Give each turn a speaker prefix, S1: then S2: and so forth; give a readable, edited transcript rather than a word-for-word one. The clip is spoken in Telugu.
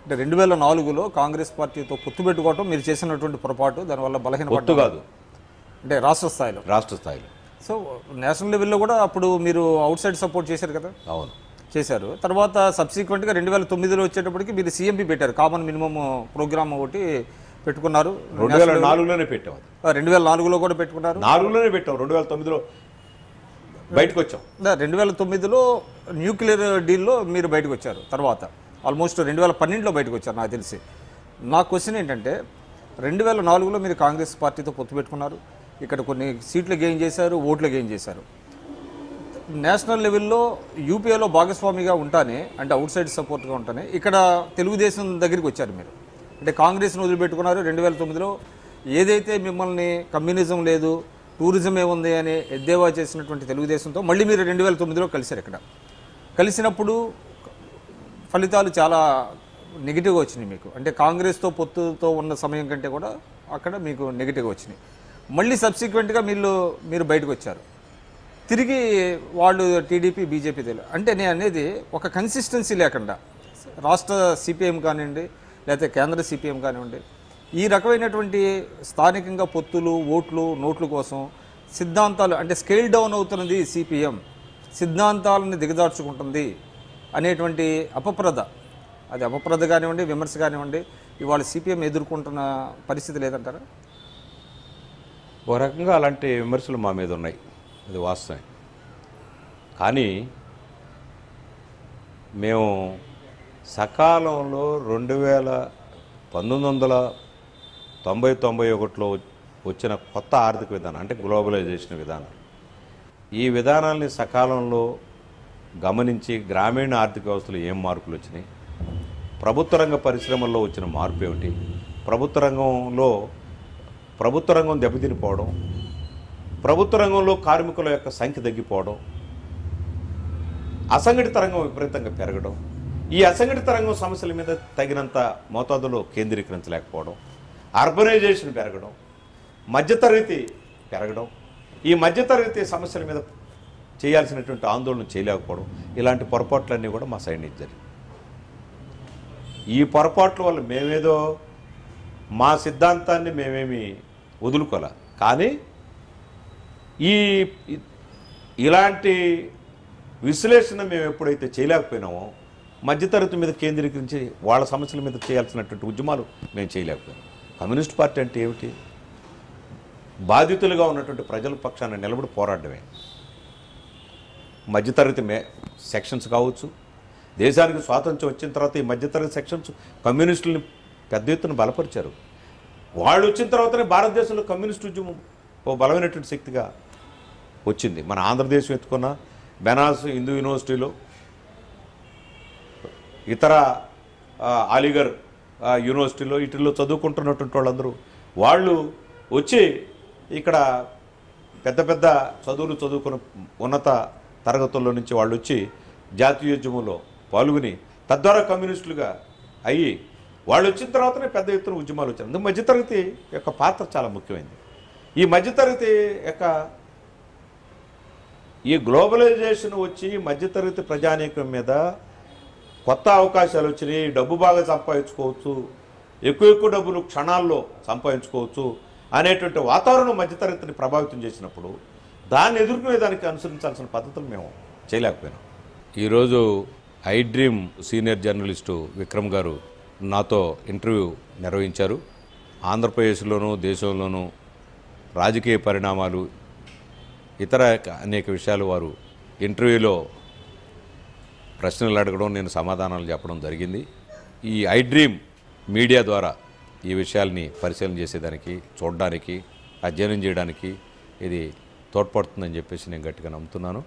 S1: అంటే 2004లో కాంగ్రెస్ పార్టీతో పొత్తు పెట్టుకోవటం మీరు చేసినటువంటి పొరపాటు, దానివల్ల బలహీనపడ్డ
S2: కాదు
S1: అంటే రాష్ట్ర స్థాయిలో. సో నేషనల్ లెవెల్లో కూడా అప్పుడు మీరు అవుట్ సైడ్ సపోర్ట్ చేశారు కదా?
S2: అవును,
S1: చేశారు. తర్వాత సబ్సిక్వెంట్గా 2009లో వచ్చేటప్పటికి మీరు సిఎంపి పెట్టారు, కామన్ మినిమం ప్రోగ్రామ్ ఒకటి పెట్టుకున్నారు.
S2: 2004లోనే పెట్టాం.
S1: 2004లో కూడా పెట్టుకున్నారు.
S2: 4లోనే పెట్టాం, 2009లో బయటకు వచ్చాం.
S1: 2009లో న్యూక్లియర్ డీల్లో మీరు బయటకు వచ్చారు. తర్వాత ఆల్మోస్ట్ 2012లో బయటకు వచ్చారు నాకు తెలిసి. నా క్వశ్చన్ ఏంటంటే 2004లో మీరు కాంగ్రెస్ పార్టీతో పొత్తు పెట్టుకున్నారు, ఇక్కడ కొన్ని సీట్లు గెయిన్ చేశారు, ఓట్లు గెయిన్ చేశారు. నేషనల్ లెవెల్లో యూపీఏలో భాగస్వామిగా ఉంటానే, అంటే అవుట్ సైడ్ సపోర్ట్గా ఉంటానే ఇక్కడ తెలుగుదేశం దగ్గరికి వచ్చారు మీరు. అంటే కాంగ్రెస్ను వదిలిపెట్టుకున్నారు 2009లో. ఏదైతే మిమ్మల్ని కమ్యూనిజం లేదు టూరిజమే ఉంది అని ఎద్దేవా చేసినటువంటి తెలుగుదేశంతో మళ్ళీ మీరు 2009లో కలిశారు. ఇక్కడ కలిసినప్పుడు ఫలితాలు చాలా నెగిటివ్గా వచ్చినాయి మీకు. అంటే కాంగ్రెస్తో పొత్తుతో ఉన్న సమయం కంటే కూడా అక్కడ మీకు నెగిటివ్గా వచ్చినాయి. మళ్ళీ సబ్సిక్వెంట్గా మీరు బయటకు వచ్చారు, తిరిగి వాళ్ళు టీడీపీ బీజేపీ తెలియదు. అంటే నేను అనేది ఒక కన్సిస్టెన్సీ లేకుండా రాష్ట్ర సిపిఎం కానివ్వండి లేకపోతే కేంద్ర సిపిఎం కానివ్వండి, ఈ రకమైనటువంటి స్థానికంగా పొత్తులు ఓట్లు నోట్ల కోసం సిద్ధాంతాలు అంటే స్కేల్ డౌన్ అవుతున్నది సిపిఎం, సిద్ధాంతాలను దిగజార్చుకుంటుంది అనేటువంటి అది అపప్రద కానివ్వండి విమర్శ కానివ్వండి ఇవాళ సిపిఎం ఎదుర్కొంటున్న పరిస్థితి లేదంటారా?
S2: ఒక రకంగా అలాంటి విమర్శలు మా మీద ఉన్నాయి, అది వాస్తవం. కానీ మేము సకాలంలో 1991లో వచ్చిన కొత్త ఆర్థిక విధానం అంటే గ్లోబలైజేషన్ విధానం, ఈ విధానాల్ని సకాలంలో గమనించి గ్రామీణ ఆర్థిక వ్యవస్థలో ఏం మార్పులు వచ్చినాయి, ప్రభుత్వ రంగ పరిశ్రమల్లో వచ్చిన మార్పు ఏమిటి, ప్రభుత్వ రంగం దెబ్బతినిపోవడం, ప్రభుత్వ రంగంలో కార్మికుల యొక్క సంఖ్య తగ్గిపోవడం, అసంఘటిత రంగం విపరీతంగా పెరగడం, ఈ అసంఘటిత రంగం సమస్యల మీద తగినంత మోతాదులో కేంద్రీకరించలేకపోవడం, అర్బనైజేషన్ పెరగడం, మధ్యతరగతి పెరగడం, ఈ మధ్యతరగతి సమస్యల మీద చేయాల్సినటువంటి ఆందోళన చేయలేకపోవడం, ఇలాంటి పొరపాట్లన్నీ కూడా మా సైడ్ నుంచి జరిగాయి. ఈ పొరపాట్ల వల్ల మేమేదో మా సిద్ధాంతాన్ని మేమేమి వదులుకోలే, కానీ ఇలాంటి విశ్లేషణ మేము ఎప్పుడైతే చేయలేకపోయినామో మధ్యతరగతి మీద కేంద్రీకరించి వాళ్ళ సమస్యల మీద చేయాల్సినటువంటి ఉద్యమాలు మేము చేయలేకపోయాం. కమ్యూనిస్ట్ పార్టీ అంటే ఏమిటి? బాధితులుగా ఉన్నటువంటి ప్రజల పక్షాన నిలబడి పోరాడమే. మధ్యతరగతి సెక్షన్స్ కావచ్చు, దేశానికి స్వాతంత్ర్యం వచ్చిన తర్వాత ఈ మధ్యతరగతి సెక్షన్స్ కమ్యూనిస్టులని పెద్ద ఎత్తున బలపరిచారు. వాళ్ళు వచ్చిన తర్వాతనే భారతదేశంలో కమ్యూనిస్ట్ ఉద్యమం ఓ బలమైనటువంటి శక్తిగా వచ్చింది. మన ఆంధ్రదేశం ఎత్తుకున్న బెనారస్ హిందూ యూనివర్సిటీలో ఇతర అలీగర్ యూనివర్సిటీలో వీటిల్లో చదువుకుంటున్నటువంటి వాళ్ళందరూ వాళ్ళు వచ్చి ఇక్కడ పెద్ద పెద్ద చదువులు చదువుకున్న ఉన్నత తరగతుల్లో నుంచి వాళ్ళు వచ్చి జాతీయోద్యమంలో పాల్గొని తద్వారా కమ్యూనిస్టులుగా అయ్యి వాళ్ళు వచ్చిన తర్వాతనే పెద్ద ఎత్తున ఉద్యమాలు వచ్చాయి. అందుకు మధ్యతరగతి యొక్క పాత్ర చాలా ముఖ్యమైనది. ఈ మధ్యతరగతి యొక్క ఈ గ్లోబలైజేషన్ వచ్చి మధ్యతరగతి ప్రజానీకం మీద కొత్త అవకాశాలు వచ్చినాయి, డబ్బు బాగా సంపాదించుకోవచ్చు, ఎక్కువ డబ్బులు క్షణాల్లో సంపాదించుకోవచ్చు అనేటువంటి వాతావరణం మధ్యతరగతిని ప్రభావితం చేసినప్పుడు దాన్ని ఎదుర్కొనే దానికి అనుసరించాల్సిన పద్ధతులు మేము చేయలేకపోయినాం. ఈరోజు I dream senior journalist Vikram గారు నాతో ఇంటర్వ్యూ నిర్వహించారు. ఆంధ్రప్రదేశ్లోనూ దేశంలోనూ రాజకీయ పరిణామాలు ఇతర అనేక విషయాలు వారు ఇంటర్వ్యూలో ప్రశ్నలు అడగడం, నేను సమాధానాలు చెప్పడం జరిగింది. ఈ ఐ డ్రీమ్ మీడియా ద్వారా ఈ విషయాల్ని పరిశీలన చేసేదానికి, చూడడానికి, అధ్యయనం చేయడానికి ఇది తోడ్పడుతుందని చెప్పేసి నేను గట్టిగా నమ్ముతున్నాను.